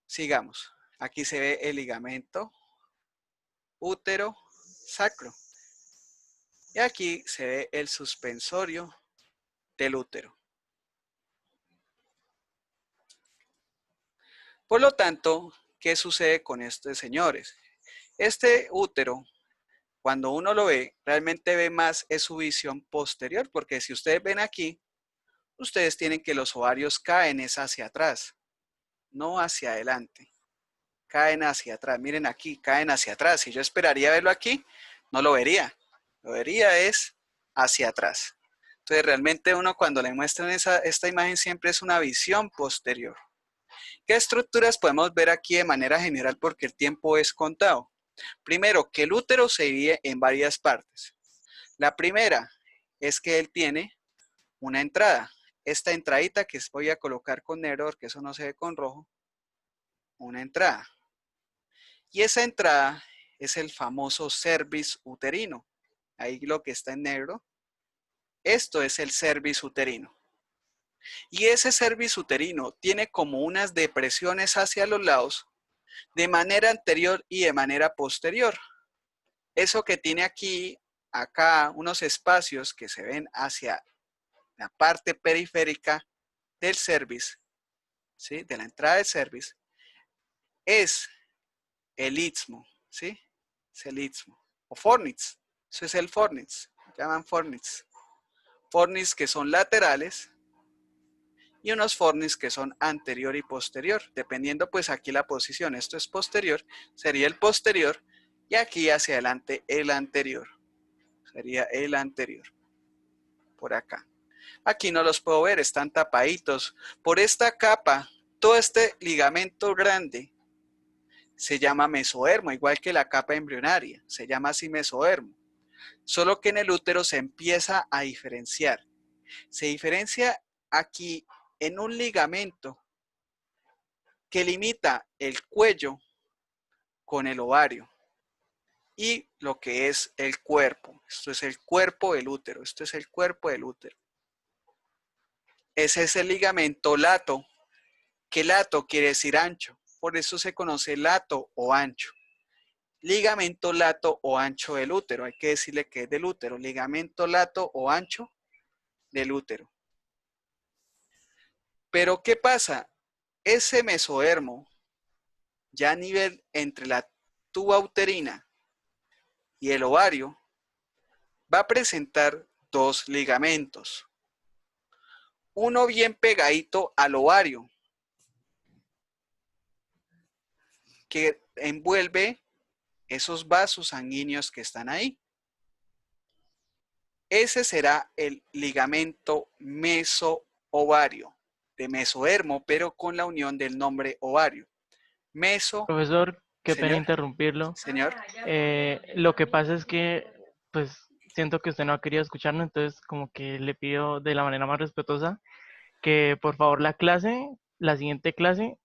Sigamos. Aquí se ve el ligamento útero sacro. Y aquí se ve el suspensorio del útero. Por lo tanto, ¿qué sucede con estos señores? Este útero, cuando uno lo ve, realmente ve más es su visión posterior, porque si ustedes ven aquí, ustedes tienen que los ovarios caen es hacia atrás, no hacia adelante. caen hacia atrás. Miren aquí, caen hacia atrás. Si yo esperaría verlo aquí, no lo vería. Lo vería es hacia atrás. Entonces, realmente uno cuando le muestran esta imagen siempre es una visión posterior. ¿Qué estructuras podemos ver aquí de manera general porque el tiempo es contado? Primero, que el útero se divide en varias partes. La primera es que él tiene una entrada. Esta entradita que voy a colocar con negro porque eso no se ve con rojo. Una entrada. Y esa entrada es el famoso cervix uterino. Ahí lo que está en negro. Esto es el cervix uterino. Y ese cervix uterino tiene como unas depresiones hacia los lados de manera anterior y de manera posterior. Eso que tiene aquí, acá, unos espacios que se ven hacia la parte periférica del cervix, ¿sí? De la entrada del cervix, es el istmo, ¿sí? Es el istmo. O fornix. Eso es el fornix. Llaman fornix. Fornix que son laterales y unos fornix que son anterior y posterior, dependiendo pues aquí la posición. Esto es posterior, sería el posterior, y aquí hacia adelante el anterior. Sería el anterior. Por acá. Aquí no los puedo ver, están tapaditos. Por esta capa, todo este ligamento grande se llama mesodermo, igual que la capa embrionaria. Se llama así mesodermo. Solo que en el útero se empieza a diferenciar. Se diferencia aquí en un ligamento que limita el cuello con el ovario y lo que es el cuerpo. Esto es el cuerpo del útero. Esto es el cuerpo del útero. Ese es el ligamento lato, que lato quiere decir ancho. Por eso se conoce lato o ancho. Ligamento lato o ancho del útero. Hay que decirle que es del útero. Ligamento lato o ancho del útero. Pero ¿qué pasa? Ese mesodermo, ya a nivel entre la tuba uterina y el ovario, va a presentar dos ligamentos. Uno bien pegadito al ovario, que envuelve esos vasos sanguíneos que están ahí. Ese será el ligamento mesoovario, de mesodermo, pero con la unión del nombre ovario. Meso, Profesor, qué pena señor, interrumpirlo. señor. Lo que pasa es que, pues, siento que usted no ha querido escucharnos, entonces como que le pido de la manera más respetuosa que por favor la siguiente clase,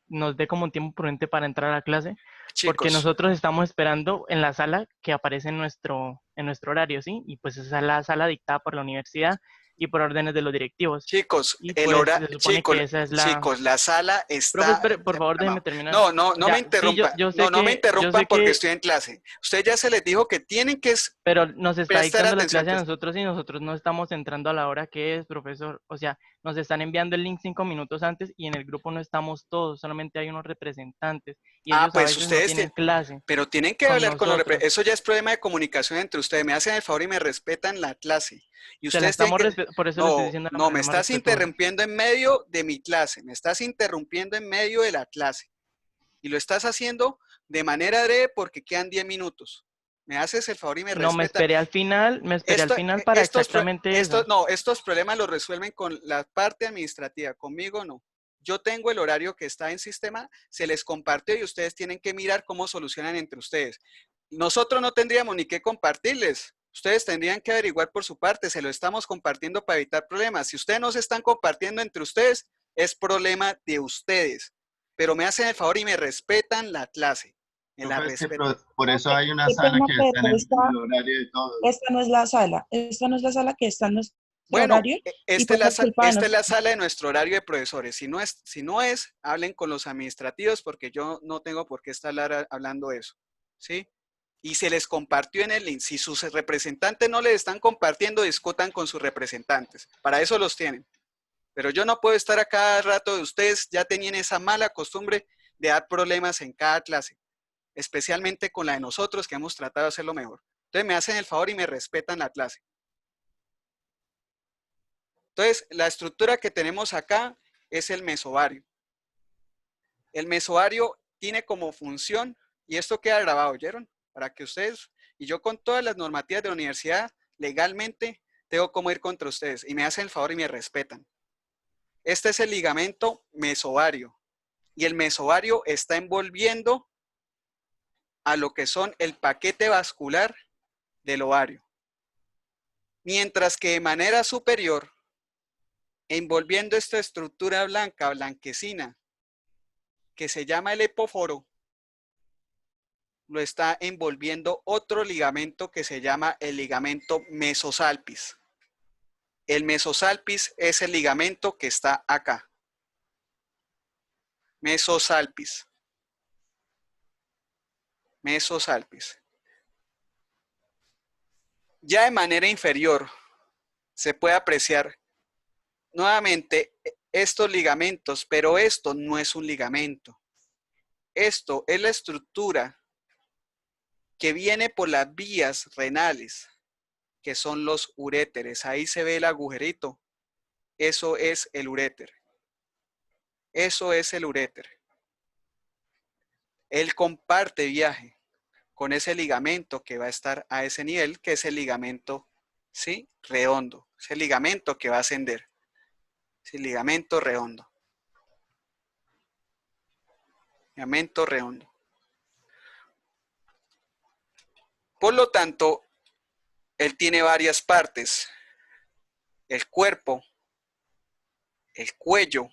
nos dé como un tiempo prudente para entrar a la clase, porque Chicos, nosotros estamos esperando en la sala que aparece en nuestro horario, ¿sí? Y pues esa es la sala dictada por la universidad y por órdenes de los directivos. chicos, Y pues se supone que esa es la... chicos, la sala Profe, está. espere, por favor, déjeme terminar. No, no, no me Ya, sí, interrumpan. No me yo interrumpan sé porque que, estoy en clase. Usted ya se les dijo que tienen que pero nos está prestar dictando la atención. clase a nosotros y nosotros no estamos entrando a la hora que es, profesor. O sea, nos están enviando el link 5 minutos antes y en el grupo no estamos todos, solamente hay unos representantes y Ah, ellos a pues veces no ustedes tienen clase pero tienen que con hablar con los nosotros. eso ya es problema de comunicación entre ustedes. Me hacen el favor y me respetan la clase. Y Se la ustedes tienen estamos que. por eso le estoy No, diciendo de la no, me manera más estás respetuosa. interrumpiendo en medio de mi clase. Me estás interrumpiendo en medio de la clase. Y lo estás haciendo de manera breve porque quedan 10 minutos. Me haces el favor y me No, respetas. me esperé al final para exactamente eso. No, estos problemas los resuelven con la parte administrativa, conmigo no. Yo tengo el horario que está en sistema, se les compartió y ustedes tienen que mirar cómo solucionan entre ustedes. Nosotros no tendríamos ni que compartirles. Ustedes tendrían que averiguar por su parte, se lo estamos compartiendo para evitar problemas. Si ustedes no se están compartiendo entre ustedes, es problema de ustedes. Pero me hacen el favor y me respetan la clase. Me la Profe, es que respetan. por eso hay una Qué sala pena, que está pero en el horario de todos. esta no es la sala. Esta no es la sala que está en nuestro Bueno, horario. Y pues por culpa de esta es la nosotros. sala de nuestro horario de profesores. Si no es, hablen con los administrativos porque yo no tengo por qué estar hablando de eso. ¿Sí? Y se les compartió en el link. Si sus representantes no les están compartiendo, discutan con sus representantes. Para eso los tienen. Pero yo no puedo estar a cada rato de ustedes. Ya tenían esa mala costumbre de dar problemas en cada clase. Especialmente con la de nosotros que hemos tratado de hacerlo mejor. Entonces me hacen el favor y me respetan la clase. Entonces, la estructura que tenemos acá es el mesovario. El mesovario tiene como función, y esto queda grabado, ¿oyeron? Para que ustedes, y yo con todas las normativas de la universidad, legalmente, tengo como ir contra ustedes, y me hacen el favor y me respetan. Este es el ligamento mesovario, y el mesovario está envolviendo a lo que son el paquete vascular del ovario. Mientras que de manera superior, envolviendo esta estructura blanca, blanquecina, que se llama el epóforo, lo está envolviendo otro ligamento que se llama el ligamento mesosalpis. El mesosalpis es el ligamento que está acá. Mesosalpis. Mesosalpis. Ya de manera inferior se puede apreciar nuevamente estos ligamentos, pero esto no es un ligamento. Esto es la estructura que viene por las vías renales, que son los uréteres. Ahí se ve el agujerito. Eso es el uréter. Eso es el uréter. Él comparte viaje con ese ligamento que va a estar a ese nivel, que es el ligamento, ¿sí?, redondo. Es el ligamento que va a ascender. Es el ligamento redondo. Ligamento redondo. Por lo tanto, él tiene varias partes. El cuerpo, el cuello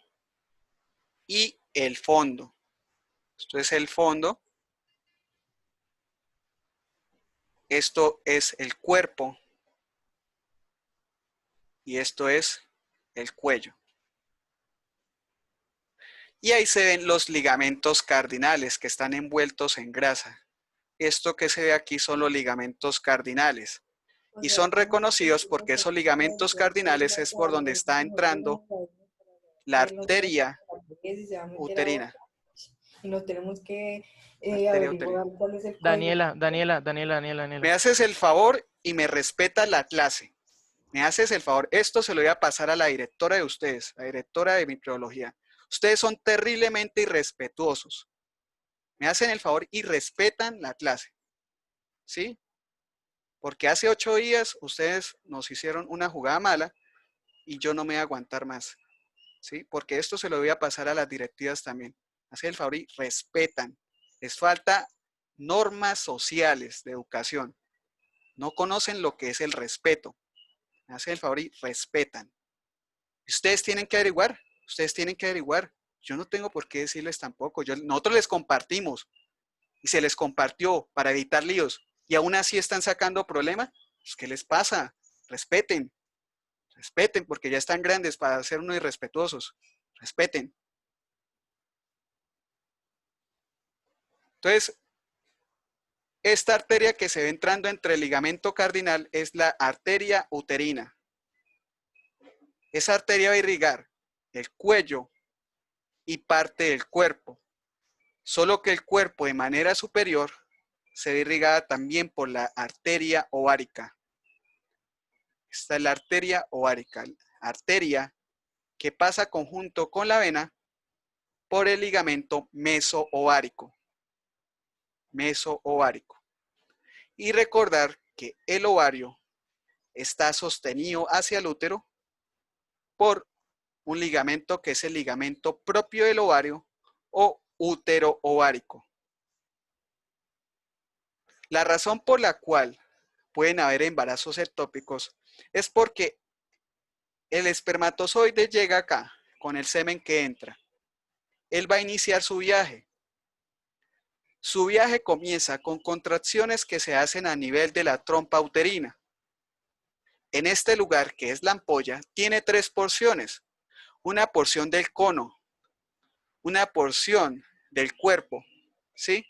y el fondo. Esto es el fondo. Esto es el cuerpo. Y esto es el cuello. Y ahí se ven los ligamentos cardinales que están envueltos en grasa. Esto que se ve aquí son los ligamentos cardinales. Y son reconocidos porque esos ligamentos cardinales es por donde está entrando la arteria uterina. Y nos tenemos que Arteria averiguar uterina. cuál es el Daniela. Me haces el favor y me respetas la clase. Me haces el favor. Esto se lo voy a pasar a la directora de ustedes, la directora de microbiología. Ustedes son terriblemente irrespetuosos. Me hacen el favor y respetan la clase. ¿Sí? Porque hace 8 días ustedes nos hicieron una jugada mala y yo no me voy a aguantar más. ¿Sí? Porque esto se lo voy a pasar a las directivas también. Hacen el favor y respetan. Les falta normas sociales de educación. No conocen lo que es el respeto. Hacen el favor y respetan. Ustedes tienen que averiguar. Ustedes tienen que averiguar. Yo no tengo por qué decirles tampoco. Nosotros les compartimos. Y se les compartió para evitar líos. Y aún así están sacando problemas. Pues, ¿qué les pasa? Respeten. Respeten porque ya están grandes para ser unos irrespetuosos. Respeten. Entonces, esta arteria que se ve entrando entre el ligamento cardinal es la arteria uterina. Esa arteria va a irrigar el cuello y parte del cuerpo. Solo que el cuerpo de manera superior se ve irrigada también por la arteria ovárica. Esta es la arteria ovárica, arteria que pasa conjunto con la vena por el ligamento mesoovárico. Mesoovárico. Y recordar que el ovario está sostenido hacia el útero por un ligamento que es el ligamento propio del ovario o útero ovárico. La razón por la cual pueden haber embarazos ectópicos es porque el espermatozoide llega acá con el semen que entra. Él va a iniciar su viaje. Su viaje comienza con contracciones que se hacen a nivel de la trompa uterina. En este lugar, que es la ampolla, tiene 3 porciones. Una porción del cono, una porción del cuerpo, ¿sí?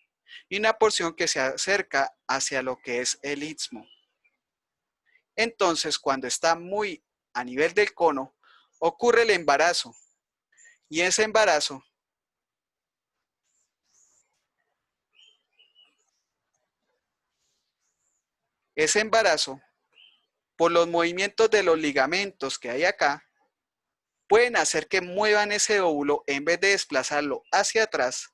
Y una porción que se acerca hacia lo que es el istmo. Entonces, cuando está muy a nivel del cono, ocurre el embarazo. Y ese embarazo por los movimientos de los ligamentos que hay acá, pueden hacer que muevan ese óvulo en vez de desplazarlo hacia atrás,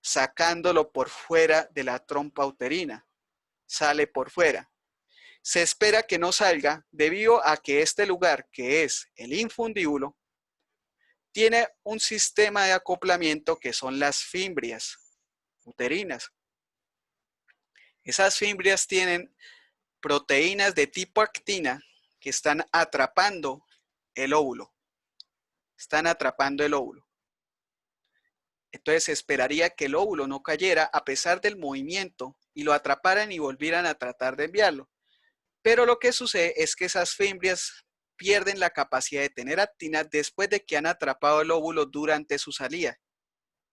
sacándolo por fuera de la trompa uterina. Sale por fuera. Se espera que no salga debido a que este lugar, que es el infundíbulo, tiene un sistema de acoplamiento que son las fimbrias uterinas. Esas fimbrias tienen proteínas de tipo actina que están atrapando el óvulo. Están atrapando el óvulo. Entonces se esperaría que el óvulo no cayera a pesar del movimiento y lo atraparan y volvieran a tratar de enviarlo. Pero lo que sucede es que esas fimbrias pierden la capacidad de tener actina después de que han atrapado el óvulo durante su salida.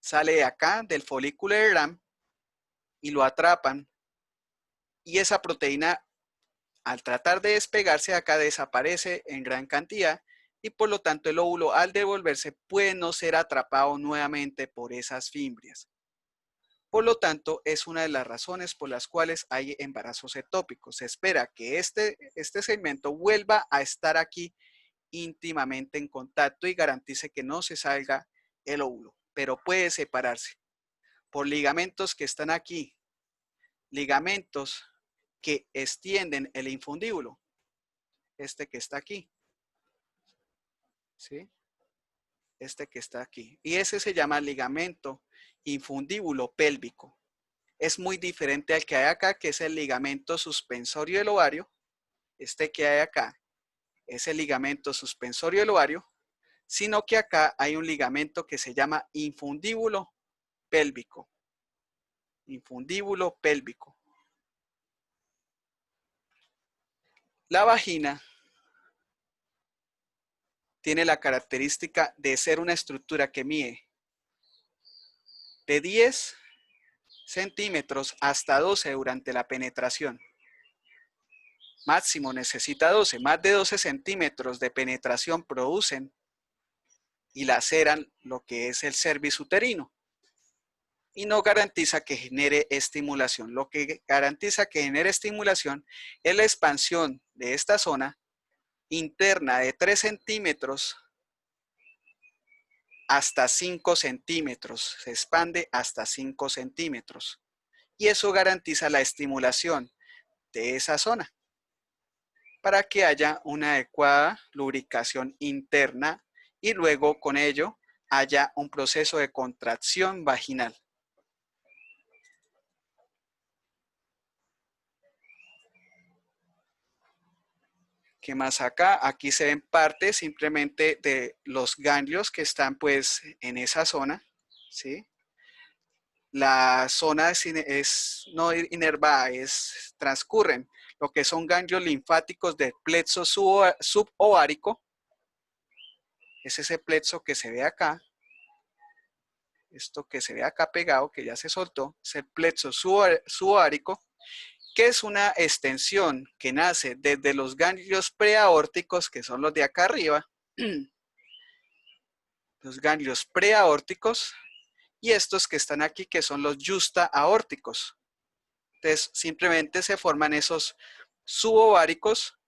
Sale de acá, del folículo de Gram, y lo atrapan. Y esa proteína, al tratar de despegarse de acá, desaparece en gran cantidad y por lo tanto el óvulo al devolverse puede no ser atrapado nuevamente por esas fimbrias. Por lo tanto, es una de las razones por las cuales hay embarazos ectópicos. Se espera que este segmento vuelva a estar aquí íntimamente en contacto y garantice que no se salga el óvulo, pero puede separarse por ligamentos que están aquí, ligamentos que extienden el infundíbulo, este que está aquí, ¿sí? Este que está aquí. Y ese se llama ligamento infundíbulo pélvico. Es muy diferente al que hay acá, que es el ligamento suspensorio del ovario. Este que hay acá es el ligamento suspensorio del ovario, sino que acá hay un ligamento que se llama infundíbulo pélvico. Infundíbulo pélvico. La vagina tiene la característica de ser una estructura que mide de 10 centímetros hasta 12 durante la penetración. Máximo necesita 12. Más de 12 centímetros de penetración producen y laceran lo que es el cervix uterino. Y no garantiza que genere estimulación. Lo que garantiza que genere estimulación es la expansión de esta zona interna de 3 centímetros hasta 5 centímetros. Se expande hasta 5 centímetros. Y eso garantiza la estimulación de esa zona para que haya una adecuada lubricación interna y luego con ello haya un proceso de contracción vaginal. ¿Qué más acá? Aquí se ven partes simplemente de los ganglios que están pues en esa zona, ¿sí? La zona es no inervada, transcurren lo que son ganglios linfáticos del plexo subovárico. Es ese plexo que se ve acá. Esto que se ve acá pegado, que ya se soltó, es el plexo subovárico, que es una extensión que nace desde los ganglios preaórticos, que son los de acá arriba, los ganglios preaórticos, y estos que están aquí, que son los justa aórticos. Entonces, simplemente se forman esos subováricos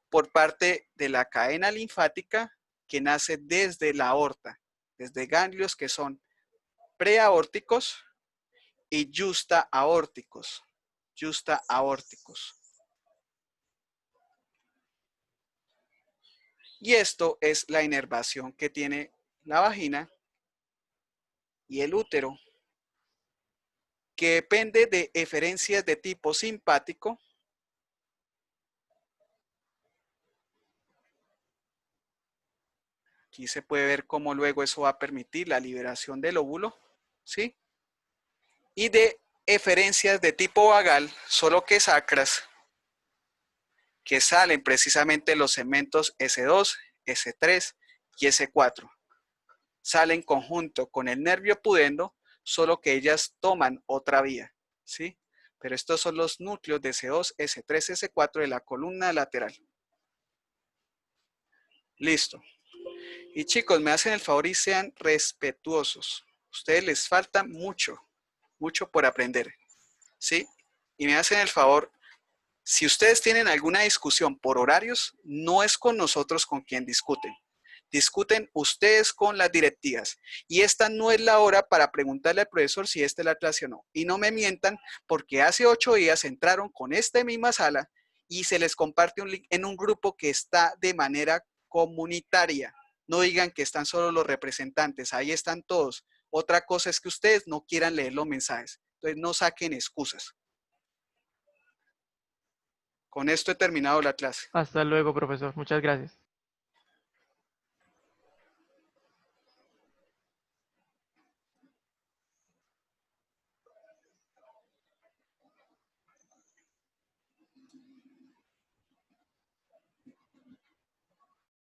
por parte de la cadena linfática que nace desde la aorta, desde ganglios que son preaórticos y justa aórticos. Justa aórticos. Y esto es la inervación que tiene la vagina y el útero, que depende de eferencias de tipo simpático. Aquí se puede ver cómo luego eso va a permitir la liberación del óvulo, ¿sí? Y de eferencias de tipo vagal, solo que sacras, que salen precisamente los segmentos S2, S3 y S4. Salen conjunto con el nervio pudendo, solo que ellas toman otra vía, ¿sí? Pero estos son los núcleos de S2, S3, S4 de la columna lateral. Listo. Y chicos, me hacen el favor y sean respetuosos. A ustedes les falta mucho, mucho por aprender, ¿sí? Y me hacen el favor, si ustedes tienen alguna discusión por horarios, no es con nosotros con quien discuten. discuten ustedes con las directivas. Y esta no es la hora para preguntarle al profesor si esta es la clase o no. Y no me mientan, porque hace 8 días entraron con esta misma sala y se les comparte un link en un grupo que está de manera comunitaria. No digan que están solo los representantes, ahí están todos. Otra cosa es que ustedes no quieran leer los mensajes. Entonces no saquen excusas. Con esto he terminado la clase. Hasta luego, profesor. Muchas gracias.